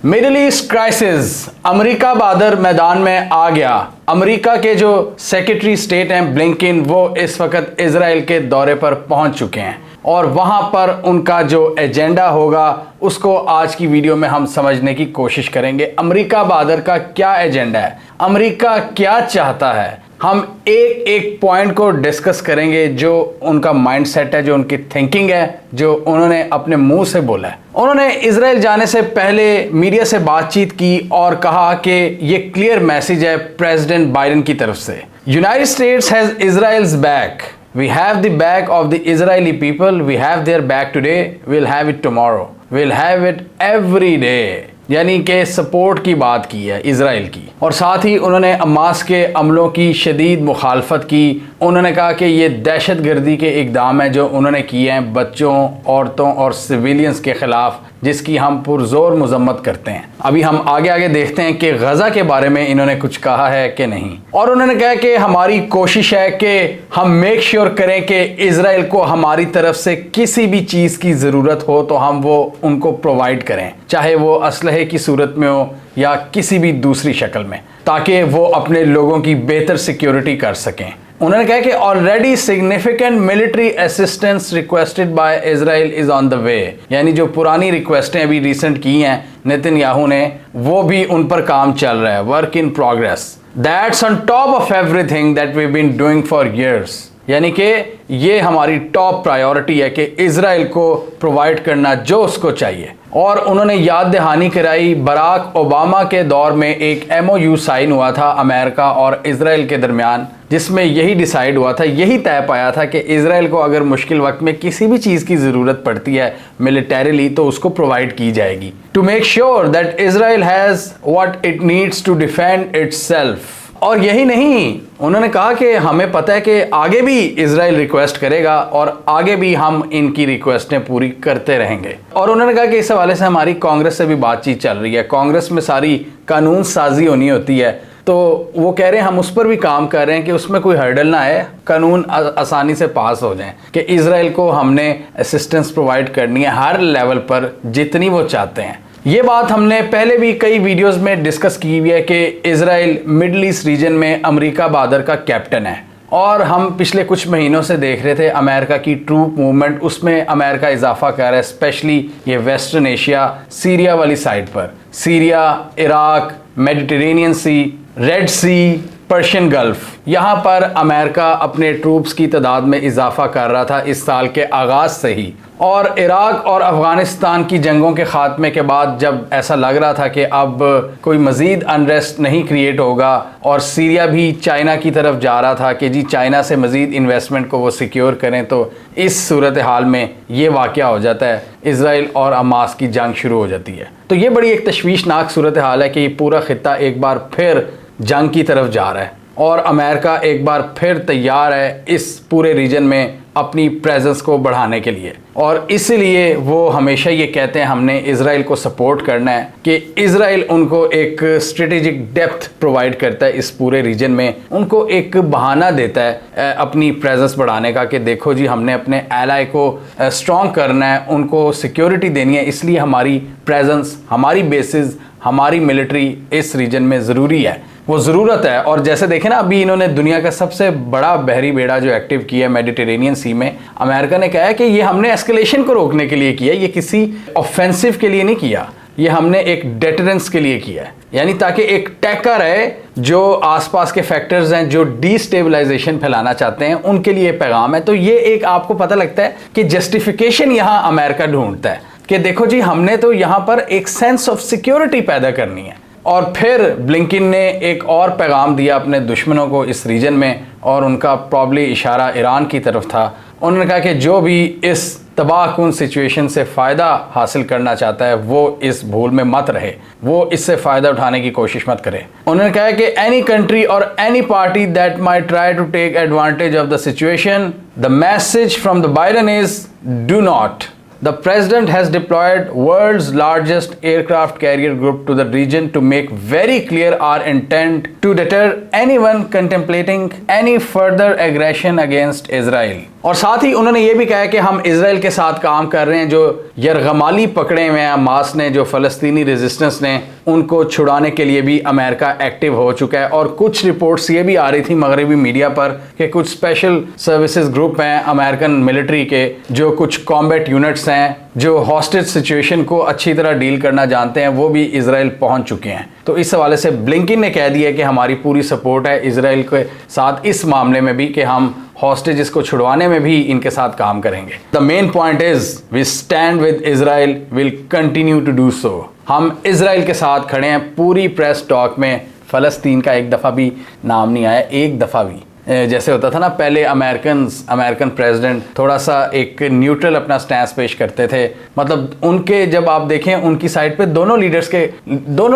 Middle east crisis, America बहादुर मैदान में आ गया। अमेरिका के जो सेक्रेटरी स्टेट हैं ब्लिंकन, वो इस वक्त इजराइल के दौरे पर पहुंच चुके हैं और वहां पर उनका जो एजेंडा होगा उसको आज की वीडियो में हम समझने की कोशिश करेंगे। अमेरिका बहादुर का क्या एजेंडा है, अमेरिका क्या चाहता है, हम एक एक पॉइंट को डिस्कस करेंगे। जो उनका माइंडसेट है, जो उनकी थिंकिंग है, जो उन्होंने अपने मुंह से बोला है। उन्होंने इजराइल जाने से पहले मीडिया से बातचीत की और कहा कि ये क्लियर मैसेज है प्रेसिडेंट बाइडेन की तरफ से, United States has Israel's back, we have the back of the Israeli people, we have their back today, will have it tomorrow, will have it every day. यानी कि support की बात की है इजराइल की। और साथ ही उन्होंने हमास के अमलों की शदीद मुखालफत की। उन्होंने कहा कि ये दहशत गर्दी के इक़दाम है जो उन्होंने किए हैं बच्चों, औरतों और सिविलियंस के ख़िलाफ़, जिसकी हम पुरज़ोर मजम्मत करते हैं। अभी हम आगे आगे देखते हैं कि गज़ा के बारे में इन्होंने कुछ कहा है कि नहीं। और उन्होंने कहा कि हमारी कोशिश है कि हम मेक श्योर करें कि इजराइल को हमारी तरफ से किसी भी चीज़ की ज़रूरत हो तो हम वो उनको प्रोवाइड करें, चाहे वो असलहे की सूरत में हो या किसी भी दूसरी शक्ल में, ताकि वो अपने लोगों की बेहतर सिक्योरिटी कर सकें। उन्होंने कहा कि already significant military assistance requested bye Israel is on the way. यानी जो पुरानी रिक्वेस्टें अभी रिसेंट की हैं नेतन्याहू ने, वो भी उन पर काम चल रहा है, work in progress. That's on top of everything that we been doing for years. यानी कि ये हमारी टॉप प्रायोरिटी है कि इजराइल को प्रोवाइड करना जो उसको चाहिए। और उन्होंने याद दहानी कराई बराक ओबामा के दौर में एक MOU साइन हुआ था अमेरिका और इजराइल के दरमियान, जिसमें यही डिसाइड हुआ था, यही तय पाया था कि इजराइल को अगर मुश्किल वक्त में किसी भी चीज़ की ज़रूरत पड़ती है मिलिटरीली तो उसको प्रोवाइड की जाएगी, to make sure that Israel has what it needs to defend itself. और यही नहीं, उन्होंने कहा कि हमें पता है कि आगे भी इजराइल रिक्वेस्ट करेगा और आगे भी हम इनकी रिक्वेस्टें पूरी करते रहेंगे। और उन्होंने कहा कि इस हवाले से हमारी कांग्रेस से भी बातचीत चल रही है, कांग्रेस में सारी कानून साजी होनी होती है, तो वो कह रहे हैं हम उस पर भी काम कर रहे हैं कि उसमें कोई हर्डल ना आए, कानून आसानी से पास हो जाएं कि इजराइल को हमने असिस्टेंस प्रोवाइड करनी है हर लेवल पर जितनी वो चाहते हैं। ये बात हमने पहले भी कई वीडियोस में डिस्कस की हुई है कि इजराइल मिडल ईस्ट रीजन में अमेरिका बहादुर का कैप्टन है। और हम पिछले कुछ महीनों से देख रहे थे अमेरिका की ट्रूप मूवमेंट, उसमें अमेरिका इजाफा कर रहा है, स्पेशली ये वेस्टर्न एशिया, सीरिया वाली साइड पर, सीरिया, इराक, मेडिटेरेनियन सी, रेड सी, पर्शियन गल्फ, यहाँ पर अमेरिका अपने ट्रूप्स की तादाद में इजाफा कर रहा था इस साल के आगाज़ से ही। और इराक और अफ़गानिस्तान की जंगों के ख़ात्मे के बाद जब ऐसा लग रहा था कि अब कोई मज़ीद अनरेस्ट नहीं क्रिएट होगा और सीरिया भी चाइना की तरफ जा रहा था कि जी चाइना से मज़ीद इन्वेस्टमेंट को वो सिक्योर करें, तो इस सूरत हाल में ये वाक़या हो जाता है, इजराइल और हमास की जंग शुरू हो जाती है। तो ये बड़ी एक तशवीशनाक सूरत हाल है कि ये पूरा ख़ित्ता एक बार फिर जंग की तरफ जा रहा है और अमेरिका एक बार फिर तैयार है इस पूरे रीजन में अपनी प्रेजेंस को बढ़ाने के लिए। और इसीलिए वो हमेशा ये कहते हैं हमने इजराइल को सपोर्ट करना है कि इजराइल उनको एक स्ट्रेटेजिक डेप्थ प्रोवाइड करता है इस पूरे रीजन में, उनको एक बहाना देता है अपनी प्रेजेंस बढ़ाने का कि देखो जी हमने अपने एलाई को स्ट्रॉन्ग करना है, उनको सिक्योरिटी देनी है, इसलिए हमारी प्रेजेंस, हमारी बेसिस, हमारी मिलिट्री इस रीजन में ज़रूरी है, वो ज़रूरत है। और जैसे देखें ना, अभी इन्होंने दुनिया का सबसे बड़ा बहरी बेड़ा जो एक्टिव किया है मेडिटेरेनियन सी में, अमेरिका ने कहा है कि ये हमने एस्केलेशन को रोकने के लिए किया, ये किसी ऑफेंसिव के लिए नहीं किया, ये हमने एक डेटरेंस के लिए किया है। यानी ताकि एक टैकर है जो आसपास के फैक्टर्स हैं जो डिस्टेबलाइजेशन फैलाना चाहते हैं, उनके लिए पैगाम है। तो ये एक आपको पता लगता है कि जस्टिफिकेशन यहाँ अमेरिका ढूंढता है कि देखो जी हमने तो यहाँ पर एक सेंस ऑफ सिक्योरिटी पैदा करनी है। और फिर ब्लिंकन ने एक और पैगाम दिया अपने दुश्मनों को इस रीजन में, और उनका प्रॉब्ली इशारा ईरान की तरफ था। उन्होंने कहा कि जो भी इस तबाहकुन सिचुएशन से फ़ायदा हासिल करना चाहता है वो इस भूल में मत रहे, वो इससे फ़ायदा उठाने की कोशिश मत करे। उन्होंने कहा कि एनी कंट्री और any party that might try to take advantage of the situation, the message from the Biden is do not. The president has deployed world's largest aircraft carrier group to the region to make very clear our intent to deter anyone contemplating any further aggression against Israel. और साथ ही उन्होंने ये भी कहा कि हम Israel के साथ काम कर रहे हैं, जो यरगमाली पकड़े हुए हैं हमास ने, जो फ़लस्तीनी रेजिस्टेंस ने, उनको छुड़ाने के लिए भी अमेरिका एक्टिव हो चुका है। और कुछ रिपोर्ट्स ये भी आ रही थी मगरबी मीडिया पर कि कुछ स्पेशल सर्विसेज ग्रुप हैं अमेरिकन मिलिट्री के, जो कुछ कॉम्बैट यूनिट्स हैं, जो हॉस्टेज सिचुएशन को अच्छी तरह डील करना जानते हैं, वो भी इजराइल पहुंच चुके हैं। तो इस हवाले से ब्लिंकिन ने कह दिया कि हमारी पूरी सपोर्ट है इजराइल के साथ इस मामले में भी, कि हम हॉस्टेजेस को छुड़वाने में भी इनके साथ काम करेंगे। The main point is we stand with Israel, will continue to do so. हम इजराइल के साथ खड़े हैं। पूरी प्रेस टॉक में फ़लस्तीन का एक दफ़ा भी नाम नहीं आया, एक दफ़ा भी। जैसे होता था ना पहले अमेरिकन प्रेसिडेंट थोड़ा सा एक न्यूट्रल अपना स्टैंस पेश करते थे, मतलब उनके जब आप देखें उनकी साइड पे दोनों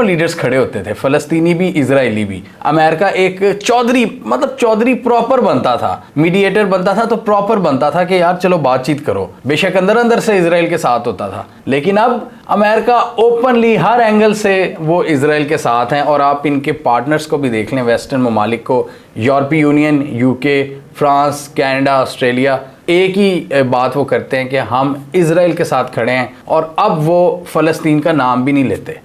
लीडर्स खड़े होते थे, फ़लस्तीनी भी इजरायली भी। अमेरिका एक चौधरी प्रॉपर बनता था, मीडिएटर बनता था, तो प्रॉपर बनता था कि यार चलो बातचीत करो, बेशक अंदर से इजराइल के साथ होता था, लेकिन अब अमेरिका ओपनली हर एंगल से वो इजराइल के साथ हैं। और आप इनके पार्टनर्स को भी देख लें, वेस्टर्न ममालिक को, यूरोपीय union, UK, France, Canada, Australia, एक ही बात वो करते हैं कि हम इजराइल के साथ खड़े हैं, और अब वो फ़लस्तीन का नाम भी नहीं लेते।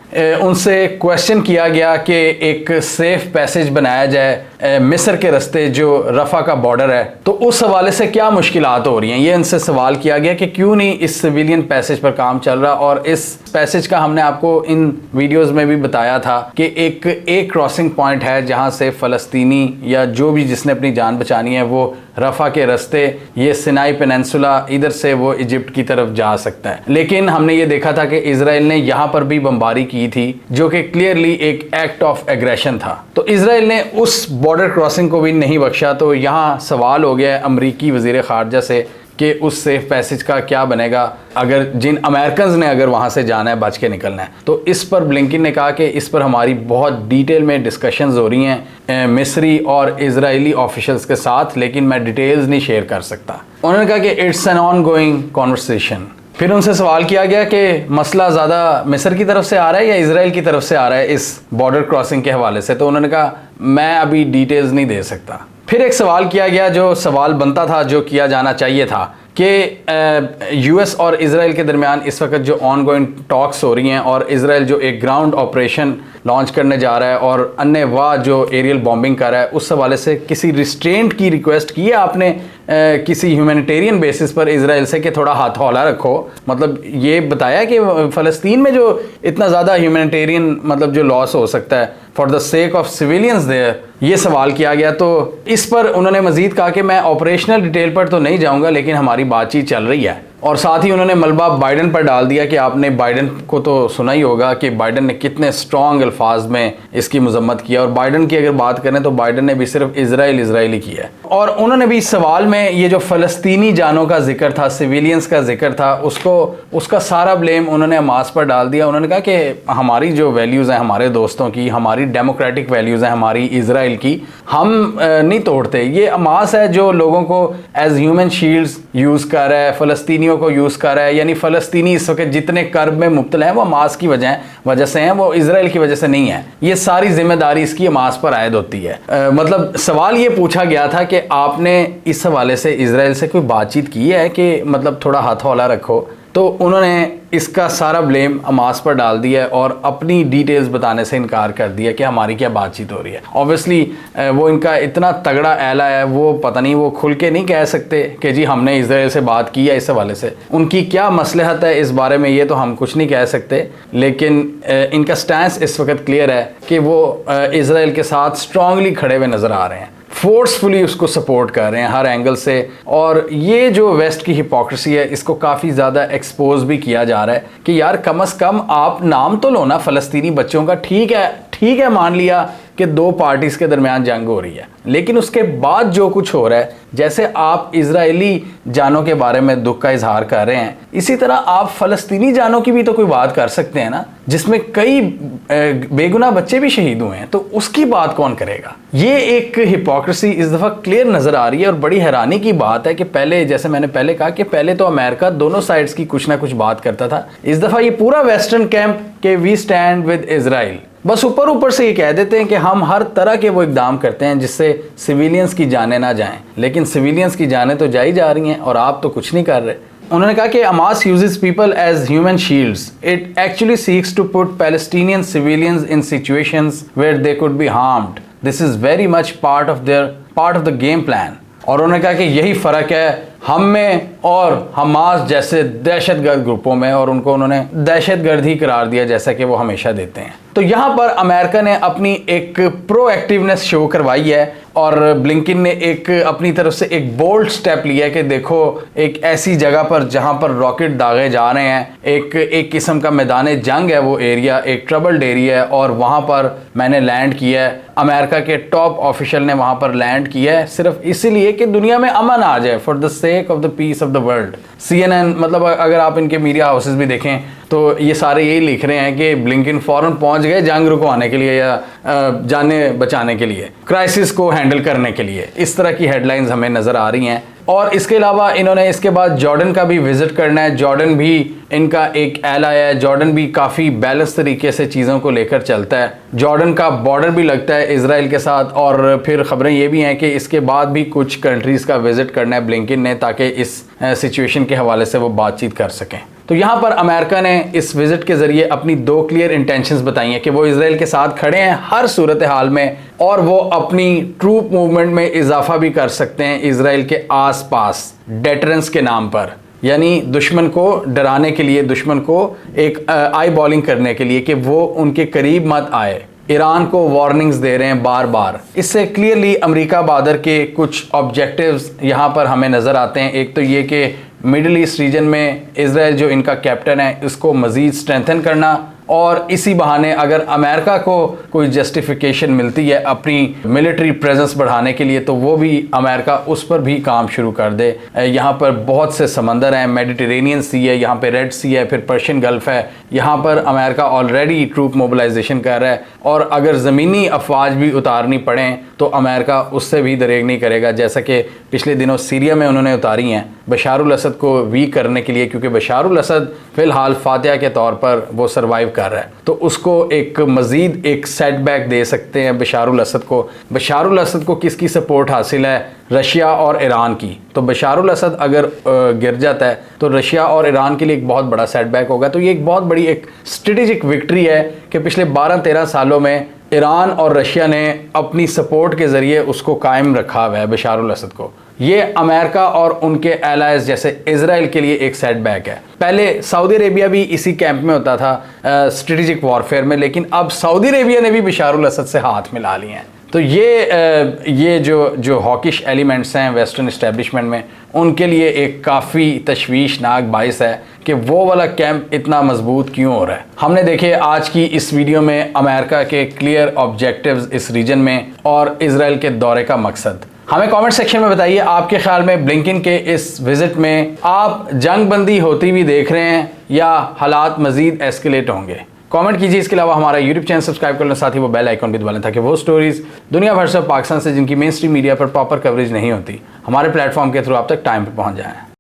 उनसे क्वेश्चन किया गया कि एक सेफ पैसेज बनाया जाए मिस्र के रास्ते जो रफ़ा का बॉर्डर है, तो उस हवाले से क्या मुश्किलात हो रही हैं, ये उनसे सवाल किया गया कि क्यों नहीं इस सिविलियन पैसेज पर काम चल रहा। और इस पैसेज का हमने आपको इन वीडियोस में भी बताया था कि एक क्रॉसिंग पॉइंट है जहां से फ़लस्तीनी या जो भी जिसने अपनी जान बचानी है वो रफ़ा के रास्ते, ये सिनाई पेनिनसुला, इधर से वो इजिप्ट की तरफ जा सकता है। लेकिन हमने ये देखा था कि इजराइल ने यहाँ पर भी बमबारी की थी, जो कि क्लियरली एक एक्ट ऑफ एग्रेशन था। तो इजराइल ने उस बॉर्डर क्रॉसिंग को भी नहीं बख्शा। तो यहाँ सवाल हो गया है अमरीकी वज़ीर ख़ारजा से कि उस सेफ पैसेज का क्या बनेगा अगर जिन अमेरिकन्स ने अगर वहाँ से जाना है, बच के निकलना है। तो इस पर ब्लिंकिन ने कहा कि इस पर हमारी बहुत डिटेल में डिस्कशंस हो रही हैं मिस्री और इजरायली ऑफिशियल्स के साथ, लेकिन मैं डिटेल्स नहीं शेयर कर सकता। उन्होंने कहा कि it's an on going conversation. फिर उनसे सवाल किया गया कि मसला ज़्यादा मिस्र की तरफ से आ रहा है या इजराइल की तरफ से आ रहा है इस बॉर्डर क्रॉसिंग के हवाले से, तो उन्होंने कहा मैं अभी डिटेल्स नहीं दे सकता। फिर एक सवाल किया गया, जो सवाल बनता था, जो किया जाना चाहिए था, कि यूएस और इजराइल के दरमियान इस वक्त जो ऑन गोइंग टॉक्स हो रही हैं और इजराइल जो एक ग्राउंड ऑपरेशन लॉन्च करने जा रहा है और अन्य वाह जो एरियल बॉम्बिंग कर रहा है, उस हवाले से किसी रिस्ट्रेंट की रिक्वेस्ट की है आपने किसी ह्यूमैनिटेरियन बेसिस पर इजराइल से कि थोड़ा हाथ हौला रखो? मतलब ये बताया कि फ़लस्तीन में जो इतना ज़्यादा ह्यूमैनिटेरियन मतलब जो लॉस हो सकता है for the sake of civilians there, ये सवाल किया गया। तो इस पर उन्होंने मज़ीद कहा कि मैं ऑपरेशनल डिटेल पर तो नहीं जाऊंगा, लेकिन हमारी बातचीत चल रही है। और साथ ही उन्होंने मलबा बाइडन पर डाल दिया कि आपने बाइडन को तो सुना ही होगा कि बाइडन ने कितने स्ट्रॉन्ग अल्फाज में इसकी मजम्मत किया। और बाइडन की अगर बात करें तो बाइडन ने भी सिर्फ इजराइल ही किया है। और उन्होंने भी इस सवाल में ये जो फ़लस्तीनी जानों का जिक्र था, सिविलियंस का जिक्र था, उसका सारा ब्लेम उन्होंने हमास पर डाल दिया। उन्होंने कहा कि हमारी जो वैल्यूज़ हैं हमारे दोस्तों की, हमारी डेमोक्रेटिक वैल्यूज़ हैं हमारी इजराइल की, हम नहीं तोड़ते। ये हमास है जो लोगों को एज ह्यूमन शील्ड्स यूज़ कर रहा है, फ़लस्तीनियों को यूज़ कर रहा है। यानी फ़लस्तीनी इस वक्त जितने कर्ब में मुब्तला हैं वो हमास की वजह से हैं, वो इजराइल की वजह से नहीं है। ये सारी जिम्मेदारी इसकी हमास पर आयद होती है। मतलब सवाल ये पूछा गया था कि आपने इस हवाले से इजराइल से कोई बातचीत की है कि मतलब थोड़ा हाथ हौला रखो? तो उन्होंने इसका सारा ब्लेम हमास पर डाल दिया है और अपनी डिटेल्स बताने से इनकार कर दिया कि हमारी क्या बातचीत हो रही है। ऑब्वियसली वो इनका इतना तगड़ा एला है, वो पता नहीं, वो खुल के नहीं कह सकते कि जी हमने इजराइल से बात की है। इस हवाले से उनकी क्या मसलहत है इस बारे में ये तो हम कुछ नहीं कह सकते, लेकिन इनका स्टैंस इस वक्त क्लियर है कि वो इजराइल के साथ स्ट्रांगली खड़े हुए नज़र आ रहे हैं, फोर्सफुली उसको सपोर्ट कर रहे हैं हर एंगल से। और ये जो वेस्ट की हिपोक्रेसी है इसको काफ़ी ज़्यादा एक्सपोज भी किया जा रहा है कि यार कम से कम आप नाम तो लो ना फ़लस्तीनी बच्चों का। ठीक है मान लिया कि दो पार्टीज़ के दरमियान जंग हो रही है, لیکن اس کے بعد جو کچھ ہو رہا ہے، جیسے آپ اسرائیلی جانوں کے بارے میں دکھ کا اظہار کر رہے ہیں، اسی طرح آپ فلسطینی جانوں کی بھی تو کوئی بات کر سکتے ہیں نا، جس میں کئی بے گناہ بچے بھی شہید ہوئے ہیں، تو اس کی بات کون کرے گا؟ یہ ایک ہپوکریسی اس دفعہ کلیئر نظر آ رہی ہے، اور بڑی حیرانی کی بات ہے کہ پہلے، جیسے میں نے پہلے کہا کہ پہلے تو امریکہ دونوں سائڈز کی کچھ نہ کچھ بات کرتا تھا، اس دفعہ یہ پورا ویسٹرن کیمپ کہ وی سٹینڈ ود اسرائیل، بس اوپر سے یہ کہہ دیتے ہیں کہ ہم ہر طرح کے وہ اقدام کرتے ہیں جس سے سویلینز کی جانیں نہ جائیں، لیکن سویلینز کی جانیں تو جائی جا رہی ہیں اور آپ تو کچھ نہیں کر رہے۔ انہوں نے کہا کہ Hamas uses people as human shields. It actually seeks to put Palestinian civilians in situations where they could be harmed. This is very much part of the game plan. اور انہوں نے کہا کہ یہی فرق ہے ہم میں اور حماس جیسے دہشت گرد گروپوں میں، اور ان کو انہوں نے دہشت گرد ہی قرار دیا جیسا کہ وہ ہمیشہ دیتے ہیں۔ تو یہاں پر امریکہ نے اپنی ایک پرو ایکٹیونیس شو کروائی ہے، اور بلنکن نے ایک اپنی طرف سے ایک بولڈ سٹیپ لیا ہے کہ دیکھو ایک ایسی جگہ پر جہاں پر راکٹ داغے جا رہے ہیں، ایک قسم کا میدان جنگ ہے وہ ایریا، ایک ٹربلڈ ایریا ہے، اور وہاں پر میں نے لینڈ کیا ہے، امریکہ کے ٹاپ آفیشل نے وہاں پر لینڈ کیا ہے صرف اسی لیے کہ دنیا میں امن آ جائے، for the sake of the peace of the world. CNN، مطلب اگر آپ ان کے میڈیا ہاؤسز بھی دیکھیں تو یہ سارے یہی لکھ رہے ہیں کہ بلنکن فوراً پہنچ گئے جنگ رکوانے کے لیے یا جانیں بچانے کے لیے، کرائسس کو ہینڈل کرنے کے لیے، اس طرح کی ہیڈ لائنز ہمیں نظر آ رہی ہیں۔ اور اس کے علاوہ انہوں نے اس کے بعد جارڈن کا بھی وزٹ کرنا ہے، جارڈن بھی ان کا ایک ایلائی ہے، جارڈن بھی کافی بیلنس طریقے سے چیزوں کو لے کر چلتا ہے، جارڈن کا بارڈر بھی لگتا ہے اسرائیل کے ساتھ، اور پھر خبریں یہ بھی ہیں کہ اس کے بعد بھی کچھ کنٹریز کا وزٹ کرنا ہے بلنکن نے تاکہ اس سچویشن کے حوالے سے وہ بات چیت کر سکیں۔ تو یہاں پر امریکہ نے اس وزٹ کے ذریعے اپنی دو کلیئر انٹینشنز بتائی ہیں کہ وہ اسرائیل کے ساتھ کھڑے ہیں ہر صورتحال میں، اور وہ اپنی ٹروپ موومنٹ میں اضافہ بھی کر سکتے ہیں اسرائیل کے آس پاس ڈیٹرنس کے نام پر، یعنی دشمن کو ڈرانے کے لیے، دشمن کو ایک آئی بالنگ کرنے کے لیے کہ وہ ان کے قریب مت آئے۔ ایران کو وارننگز دے رہے ہیں بار بار۔ اس سے کلیئرلی امریکہ بادر کے کچھ آبجیکٹیوز یہاں پر ہمیں نظر آتے ہیں۔ ایک تو یہ کہ مڈل ایسٹ ریجن میں اسرائیل جو ان کا کیپٹن ہے اس کو مزید سٹرینتھن کرنا، اور اسی بہانے اگر امریکہ کو کوئی جسٹیفیکیشن ملتی ہے اپنی ملٹری پریزنس بڑھانے کے لیے تو وہ بھی امریکہ اس پر بھی کام شروع کر دے۔ یہاں پر بہت سے سمندر ہیں، میڈیٹرینین سی ہے، یہاں پہ ریڈ سی ہے، پھر پرشین گلف ہے، یہاں پر امریکہ آلریڈی ٹروپ موبلائزیشن کر رہا ہے، اور اگر زمینی افواج بھی اتارنی پڑیں تو امریکہ اس سے بھی دریغ نہیں کرے گا، جیسا کہ پچھلے دنوں سیریا میں انہوں نے اتاری ہیں بشار الاسد کو ویک کرنے کے لیے، کیونکہ بشار الاسد فی الحال فاتحہ کے طور پر وہ سروائیو کر رہا ہے، تو اس کو ایک مزید ایک سیٹ بیک دے سکتے ہیں بشار الاسد کو۔ بشار الاسد کو کس کی سپورٹ حاصل ہے؟ رشیا اور ایران کی۔ تو بشار الاسد اگر گر جاتا ہے تو رشیا اور ایران کے لیے ایک بہت بڑا سیٹ بیک ہوگا۔ تو یہ ایک بہت بڑی ایک اسٹریٹجک وکٹری ہے کہ پچھلے 12-13 سالوں میں ایران اور رشیا نے اپنی سپورٹ کے ذریعے اس کو قائم رکھا ہوا ہے بشار الاسد کو۔ یہ امریکہ اور ان کے ایلائز جیسے اسرائیل کے لیے ایک سیٹ بیک ہے۔ پہلے سعودی عربیہ بھی اسی کیمپ میں ہوتا تھا اسٹریٹجک وارفیئر میں، لیکن اب سعودی عربیہ نے بھی بشار الاسد سے ہاتھ ملا لیے ہیں۔ تو یہ جو ہاکش ایلیمنٹس ہیں ویسٹرن اسٹیبلشمنٹ میں، ان کے لیے ایک کافی تشویشناک باعث ہے کہ وہ والا کیمپ اتنا مضبوط کیوں ہو رہا ہے۔ ہم نے دیکھے آج کی اس ویڈیو میں امریکہ کے کلیئر آبجیکٹیوز اس ریجن میں اور اسرائیل کے دورے کا مقصد۔ ہمیں کامنٹ سیکشن میں بتائیے آپ کے خیال میں بلنکن کے اس وزٹ میں آپ جنگ بندی ہوتی بھی دیکھ رہے ہیں یا حالات مزید ایسکیلیٹ ہوں گے؟ کامنٹ کیجیے۔ اس کے علاوہ ہمارا یوٹیوب چینل سبسکرائب کر لیں، ساتھ ہی وہ بیل آئیکن بھی دبا لیں تاکہ وہ سٹوریز دنیا بھر سے پاکستان سے جن کی مین اسٹریم میڈیا پر پراپر کوریج نہیں ہوتی ہمارے پلیٹ فارم کے تھرو آپ تک ٹائم پہ پہنچ جائیں۔